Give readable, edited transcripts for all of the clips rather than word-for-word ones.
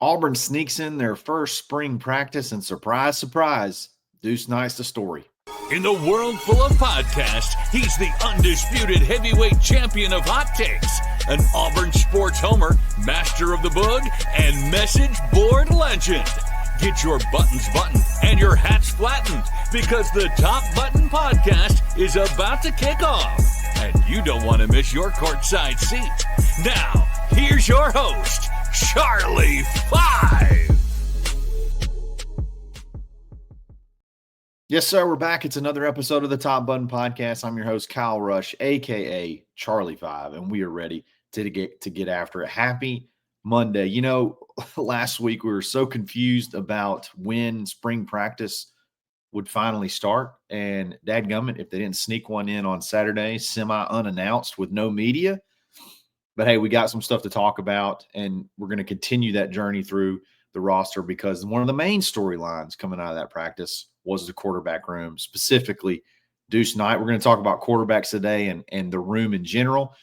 Auburn sneaks in their first spring practice, and surprise, surprise, Deuce Knight's the story. In the world full of podcasts, he's the undisputed heavyweight champion of hot takes, an Auburn sports homer, master of the boog, and message board legend. Get your buttons buttoned and your hats flattened because the Top Button Podcast is about to kick off. And you don't want to miss your courtside seat. Now, here's your host, Charlie 5. Yes, sir. We're back. It's another episode of the Top Button Podcast. I'm your host, Kyle Rush, a.k.a. Charlie 5, and we are ready to get after it. Happy Monday. You know, last week we were so confused about when spring practice would finally start, and dadgummit, if they didn't sneak one in on Saturday, semi-unannounced with no media. But, hey, we got some stuff to talk about, and we're going to continue that journey through the roster because one of the main storylines coming out of that practice was the quarterback room, specifically Deuce Knight. We're going to talk about quarterbacks today and the room in general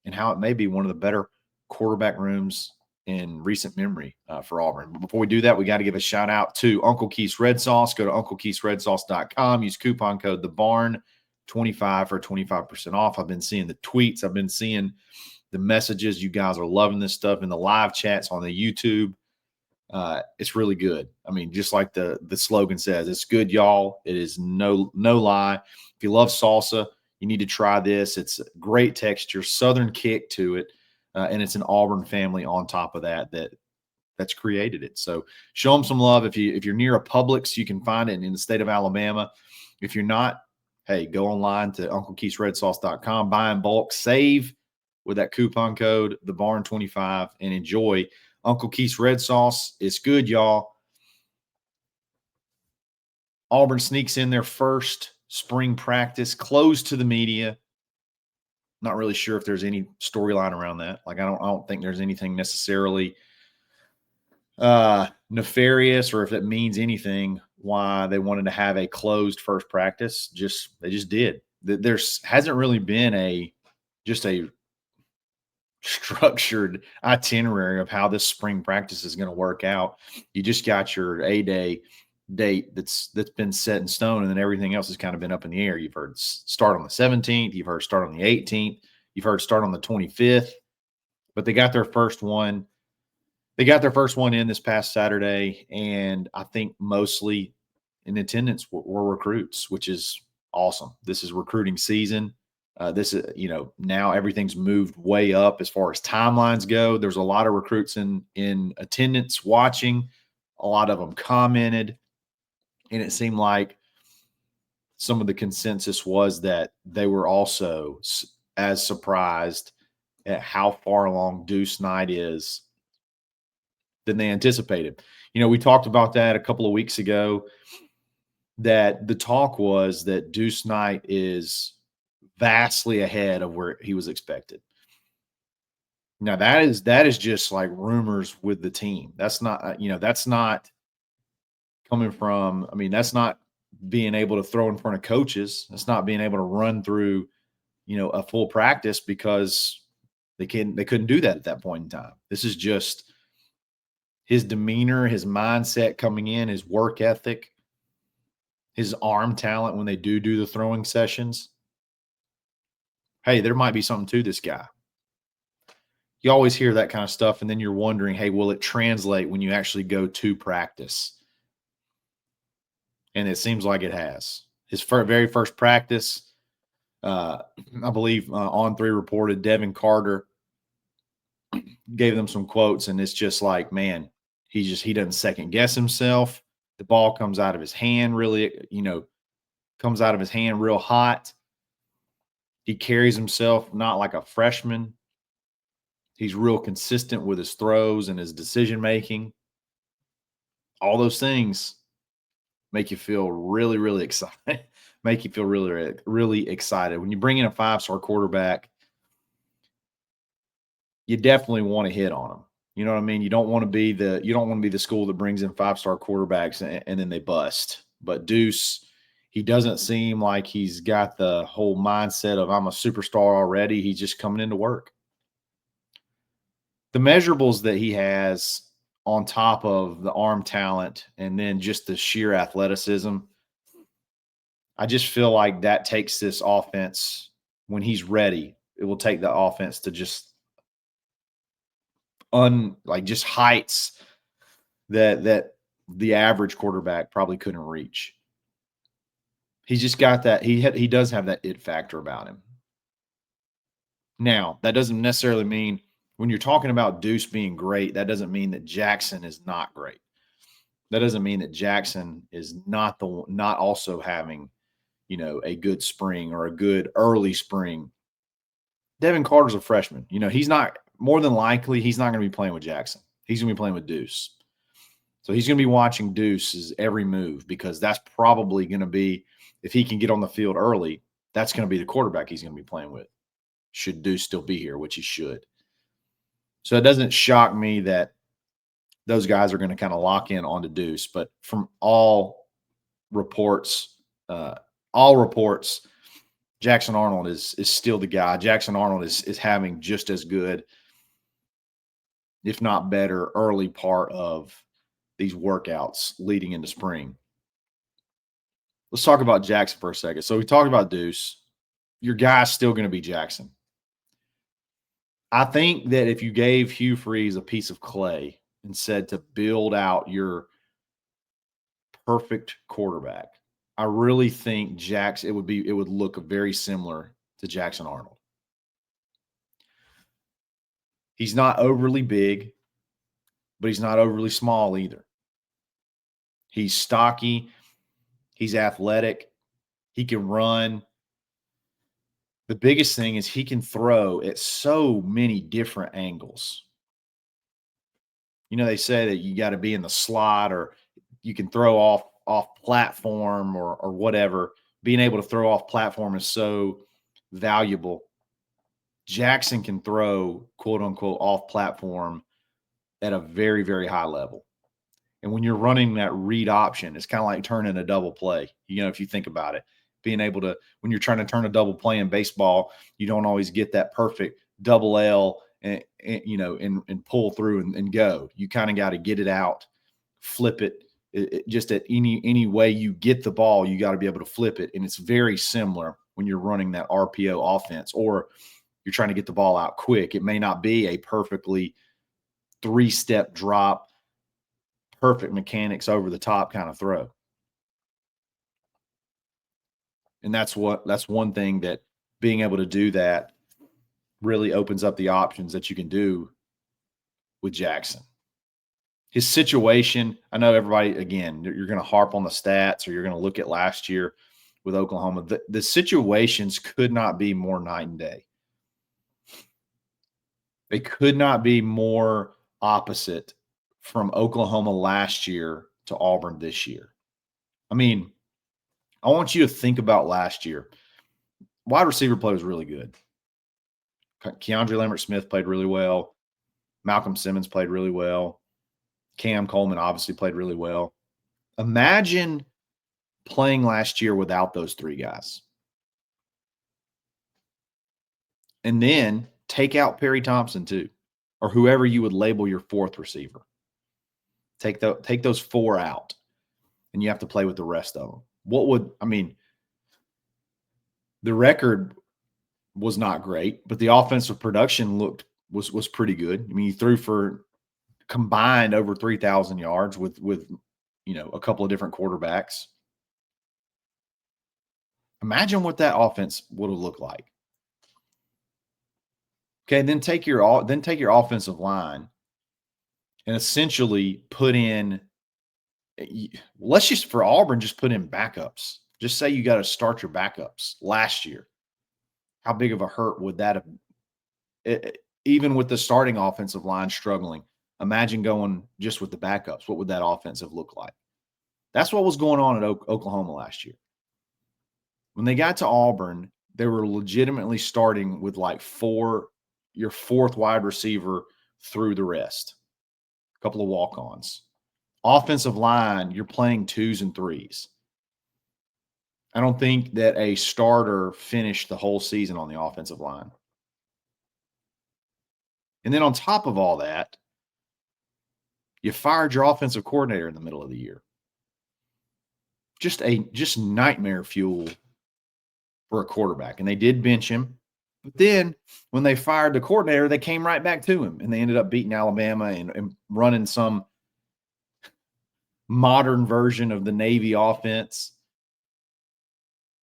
and how it may be one of the better quarterback rooms in recent memory for Auburn. But before we do that, we got to give a shout out to Uncle Keith's Red Sauce. Go to UncleKeith'sRedSauce.com. Use coupon code TheBarn25 for 25% off. I've been seeing the tweets. I've been seeing the messages. You guys are loving this stuff in the live chats on the YouTube. It's really good. I mean, just like the slogan says, it's good, y'all. It is no lie. If you love salsa, you need to try this. It's great texture, southern kick to it, and it's an Auburn family on top of that's created it. So show them some love. If you're near a Publix, you can find it in the state of Alabama. If you're not, hey, go online to UncleKeith'sRedSauce.com, buy in bulk, save with that coupon code TheBarn25, and enjoy Uncle Keith's Red Sauce. It's good, y'all. Auburn sneaks in their first spring practice, closed to the media. Not really sure if there's any storyline around that. Like, I don't think there's anything necessarily nefarious, or if it means anything why they wanted to have a closed first practice. They just did. There hasn't really been a structured itinerary of how this spring practice is going to work out. You just got your A-Day date that's been set in stone, and then everything else has kind of been up in the air. You've heard start on the 17th, you've heard start on the 18th, you've heard start on the 25th, but they got their first one. They got their first one in this past Saturday, and I think mostly in attendance were recruits, which is awesome. This is recruiting season. This is, now everything's moved way up as far as timelines go. There's a lot of recruits in attendance watching. A lot of them commented, and it seemed like some of the consensus was that they were also as surprised at how far along Deuce Knight is than they anticipated. We talked about that a couple of weeks ago, that the talk was that Deuce Knight is vastly ahead of where he was expected. Now that is just like rumors with the team. That's not, that's not coming from, that's not being able to throw in front of coaches. That's not being able to run through, a full practice, because they couldn't do that at that point in time. This is just his demeanor, his mindset coming in, his work ethic, his arm talent when they do the throwing sessions. Hey, there might be something to this guy. You always hear that kind of stuff, and then you're wondering, hey, will it translate when you actually go to practice? And it seems like it has. His very first practice, I believe On3 reported Devin Carter gave them some quotes, and it's just like, man, he doesn't second guess himself. The ball comes out of his hand comes out of his hand real hot. He carries himself not like a freshman. He's real consistent with his throws and his decision-making. All those things make you feel really, really excited. Make you feel really, really excited. When you bring in a five-star quarterback, you definitely want to hit on him. You know what I mean? You don't want to be the school that brings in five-star quarterbacks and then they bust. But Deuce, he doesn't seem like he's got the whole mindset of I'm a superstar already. He's just coming into work. The measurables that he has on top of the arm talent and then just the sheer athleticism, I just feel like that takes this offense when he's ready. It will take the offense to just just heights that the average quarterback probably couldn't reach. He's just got that. He does have that it factor about him. Now, that doesn't necessarily mean when you're talking about Deuce being great, that doesn't mean that Jackson is not great. That doesn't mean that Jackson is not also having, a good spring or a good early spring. Devin Carter's a freshman. He's not more than likely he's not going to be playing with Jackson. He's going to be playing with Deuce. So he's going to be watching Deuce's every move because that's probably going to be, if he can get on the field early, that's going to be the quarterback he's going to be playing with. Should Deuce still be here, which he should. So it doesn't shock me that those guys are going to kind of lock in onto Deuce. But from all reports, Jackson Arnold is still the guy. Jackson Arnold is having just as good, if not better, early part of these workouts leading into spring. Let's talk about Jackson for a second. So we talked about Deuce. Your guy's still going to be Jackson. I think that if you gave Hugh Freeze a piece of clay and said to build out your perfect quarterback, I really think it would look very similar to Jackson Arnold. He's not overly big, but he's not overly small either. He's stocky. He's athletic. He can run. The biggest thing is he can throw at so many different angles. They say that you got to be in the slot or you can throw off platform or whatever. Being able to throw off platform is so valuable. Jackson can throw, quote unquote, off platform at a very, very high level. And when you're running that read option, it's kind of like turning a double play. If you think about it, being able to, when you're trying to turn a double play in baseball, you don't always get that perfect double L and pull through and go. You kind of got to get it out, flip it. Just at any way you get the ball, you got to be able to flip it. And it's very similar when you're running that RPO offense or you're trying to get the ball out quick. It may not be a perfectly 3-step drop, perfect mechanics over the top kind of throw. And that's one thing that being able to do that really opens up the options that you can do with Jackson. His situation, I know everybody, again, you're going to harp on the stats or you're going to look at last year with Oklahoma. The situations could not be more night and day. They could not be more opposite from Oklahoma last year to Auburn this year. I mean, I want you to think about last year. Wide receiver play was really good. Keandre Lambert-Smith played really well. Malcolm Simmons played really well. Cam Coleman obviously played really well. Imagine playing last year without those three guys. And then take out Perry Thompson too, or whoever you would label your fourth receiver. Take those four out, and you have to play with the rest of them. The record was not great, but the offensive production was pretty good. I mean, you threw for combined over 3,000 yards with a couple of different quarterbacks. Imagine what that offense would have looked like. Okay, then take your offensive line and essentially put in. Let's just for Auburn just put in backups. Just say you got to start your backups last year. How big of a hurt would that have? Even with the starting offensive line struggling, imagine going just with the backups. What would that offensive look like? That's what was going on at Oklahoma last year. When they got to Auburn, they were legitimately starting with like your fourth wide receiver through the rest. A couple of walk-ons. Offensive line, you're playing 2s and 3s. I don't think that a starter finished the whole season on the offensive line. And then on top of all that, You fired your offensive coordinator in the middle of the year. Just nightmare fuel for a quarterback. And they did bench him. But then when they fired the coordinator, they came right back to him. And they ended up beating Alabama and running some modern version of the Navy offense.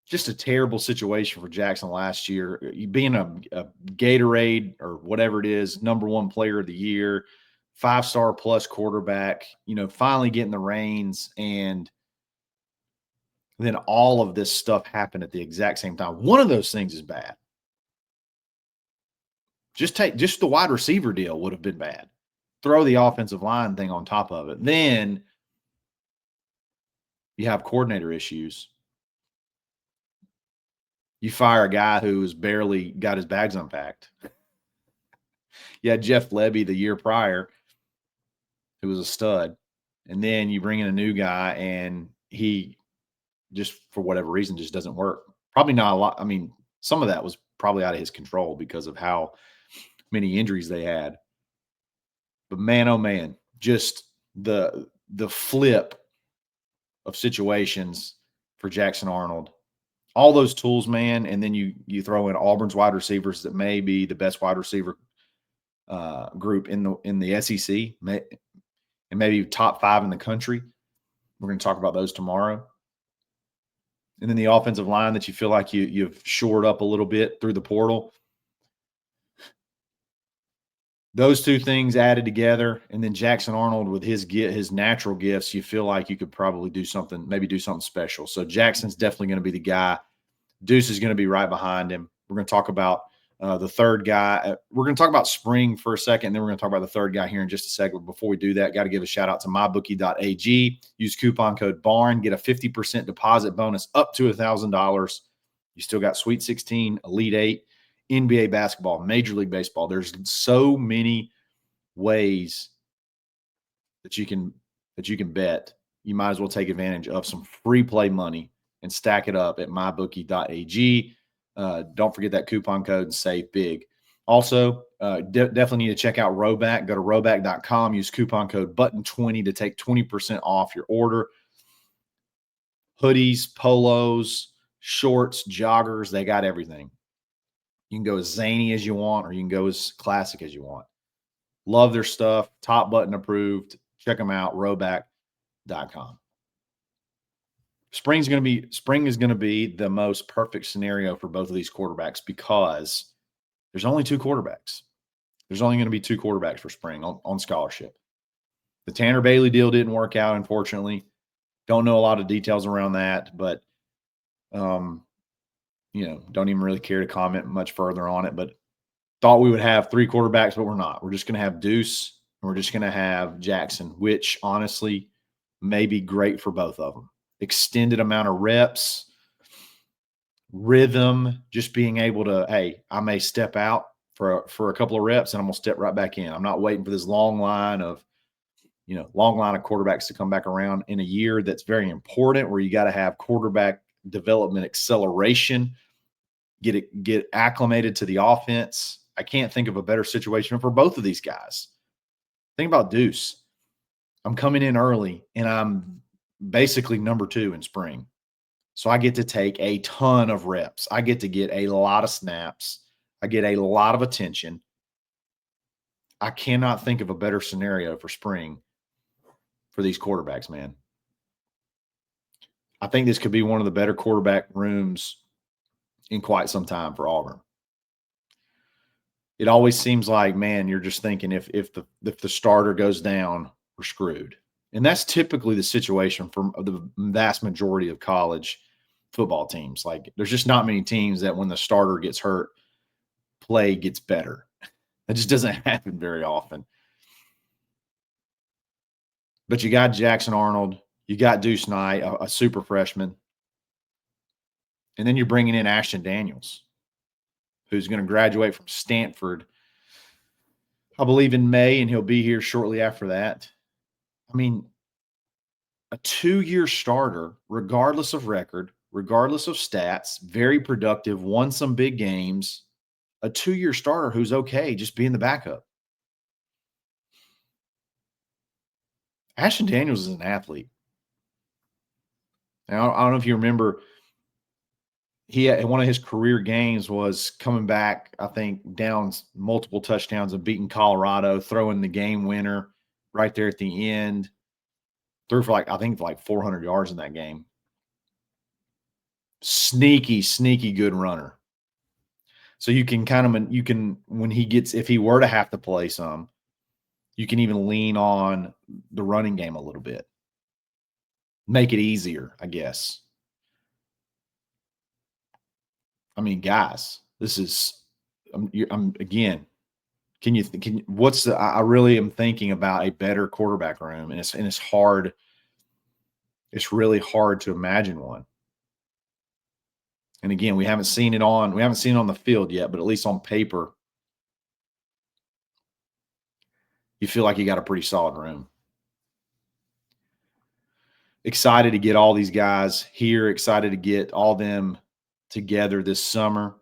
Just a terrible situation for Jackson last year. Being a Gatorade or whatever it is, #1 player of the year, 5-star plus quarterback, finally getting the reins, and then all of this stuff happened at the exact same time. One of those things is bad. Just the wide receiver deal would have been bad. Throw the offensive line thing on top of it. Then you have coordinator issues. You fire a guy who has barely got his bags unpacked. You had Jeff Lebby the year prior, who was a stud. And then you bring in a new guy, and he just, for whatever reason, just doesn't work. Probably not a lot. I mean, some of that was probably out of his control because of how many injuries they had. But man, oh man, just the flip of situations for Jackson Arnold. All those tools, man, and then you throw in Auburn's wide receivers that may be the best wide receiver group in the SEC, and maybe top 5 in the country. We're going to talk about those tomorrow. And then the offensive line that you feel like you've shored up a little bit through the portal. Those two things added together, and then Jackson Arnold with his natural gifts, you feel like you could probably do something special. So Jackson's definitely going to be the guy. Deuce is going to be right behind him. We're going to talk about the third guy. We're going to talk about spring for a second, and then we're going to talk about the third guy here in just a second. But before we do that, got to give a shout out to mybookie.ag. Use coupon code BARN. Get a 50% deposit bonus up to $1,000. You still got Sweet 16, Elite 8, NBA basketball, Major League Baseball. There's so many ways that you can bet. You might as well take advantage of some free play money and stack it up at mybookie.ag. Don't forget that coupon code and save big. Also, definitely need to check out Roback. Go to roback.com. Use coupon code BUTTON20 to take 20% off your order. Hoodies, polos, shorts, joggers, they got everything. You can go as zany as you want, or you can go as classic as you want. Love their stuff. Top button approved. Check them out. Roback.com. Spring is going to be the most perfect scenario for both of these quarterbacks because there's only 2 quarterbacks. There's only going to be 2 quarterbacks for spring on scholarship. The Tanner Bailey deal didn't work out, unfortunately. Don't know a lot of details around that, but don't even really care to comment much further on it. But thought we would have 3 quarterbacks, but we're not. We're just going to have Deuce, and we're just going to have Jackson, which honestly may be great for both of them. Extended amount of reps, rhythm, just being able to, hey, I may step out for a couple of reps and I'm going to step right back in. I'm not waiting for this long line of quarterbacks to come back around in a year that's very important, where you got to have quarterback development acceleration, get acclimated to the offense. I can't think of a better situation for both of these guys. Think about Deuce. I'm coming in early and I'm basically number 2 in spring. So I get to take a ton of reps. I get to get a lot of snaps. I get a lot of attention. I cannot think of a better scenario for spring for these quarterbacks, man. I think this could be one of the better quarterback rooms in quite some time for Auburn. It always seems like, man, you're just thinking if the starter goes down, we're screwed. And that's typically the situation for the vast majority of college football teams. Like, there's just not many teams that when the starter gets hurt, play gets better. That just doesn't happen very often. But you got Jackson Arnold. You got Deuce Knight, a super freshman. And then you're bringing in Ashton Daniels, who's going to graduate from Stanford, I believe, in May, and he'll be here shortly after that. I mean, a 2-year starter, regardless of record, regardless of stats, very productive, won some big games. A 2-year starter who's okay just being the backup. Ashton Daniels is an athlete. Now, I don't know if you remember, he had, one of his career games was coming back, I think, down multiple touchdowns and beating Colorado, throwing the game winner right there at the end. Threw for I think 400 yards in that game. Sneaky good runner. So you can when if he were to have to play some, you can even lean on the running game a little bit. Make it easier, I guess. I mean, guys, this is, again, I really am thinking about a better quarterback room, and it's hard. It's really hard to imagine one. And again, we haven't seen it on the field yet, but at least on paper, you feel like you got a pretty solid room. Excited to get all these guys here, excited to get all them together this summer.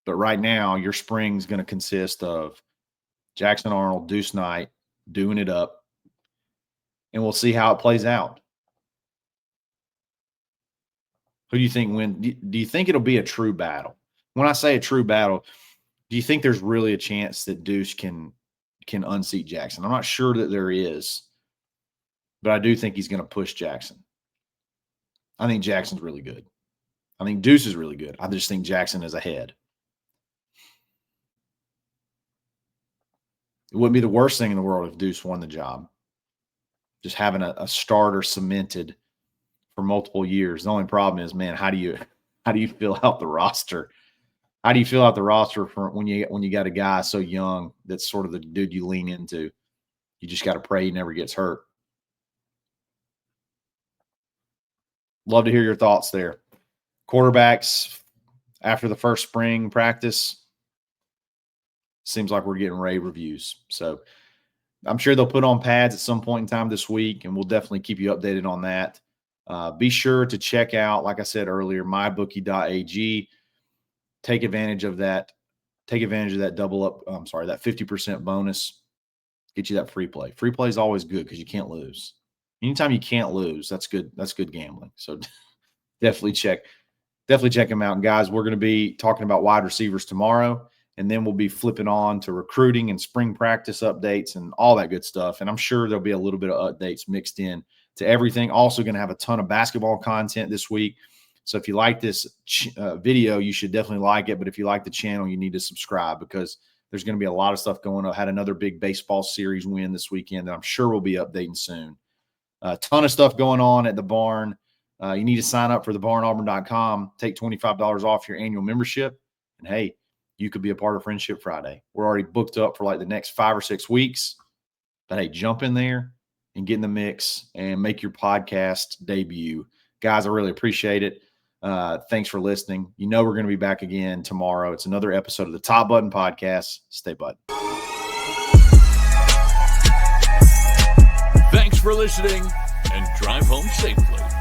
But right now, your spring's going to consist of Jackson Arnold, Deuce Knight, doing it up, and we'll see how it plays out. Who do you think win? Do you think it'll be a true battle? When I say a true battle, do you think there's really a chance that Deuce can unseat Jackson? I'm not sure that there is, but I do think he's going to push Jackson. I think Jackson's really good. I think Deuce is really good. I just think Jackson is ahead. It wouldn't be the worst thing in the world if Deuce won the job. Just having a starter cemented for multiple years. The only problem is, man, how do you fill out the roster? How do you fill out the roster for when you got a guy so young that's sort of the dude you lean into? You just got to pray he never gets hurt. Love to hear your thoughts there. Quarterbacks after the first spring practice, seems like we're getting rave reviews. So I'm sure they'll put on pads at some point in time this week, and we'll definitely keep you updated on that. Be sure to check out, like I said earlier, mybookie.ag. Take advantage of that. Take advantage of that that 50% bonus. Get you that free play. Free play is always good because you can't lose. Anytime you can't lose, that's good. That's good gambling. So definitely check them out. And guys, we're going to be talking about wide receivers tomorrow, and then we'll be flipping on to recruiting and spring practice updates and all that good stuff. And I'm sure there'll be a little bit of updates mixed in to everything. Also going to have a ton of basketball content this week. So if you like this video, you should definitely like it. But if you like the channel, you need to subscribe because there's going to be a lot of stuff going on. I had another big baseball series win this weekend that I'm sure we'll be updating soon. A ton of stuff going on at the barn. You need to sign up for thebarnauburn.com. Take $25 off your annual membership. And, hey, you could be a part of Friendship Friday. We're already booked up for the next 5 or 6 weeks. But, hey, jump in there and get in the mix and make your podcast debut. Guys, I really appreciate it. Thanks for listening. We're going to be back again tomorrow. It's another episode of the Top Button Podcast. Stay button. Thanks for listening and drive home safely.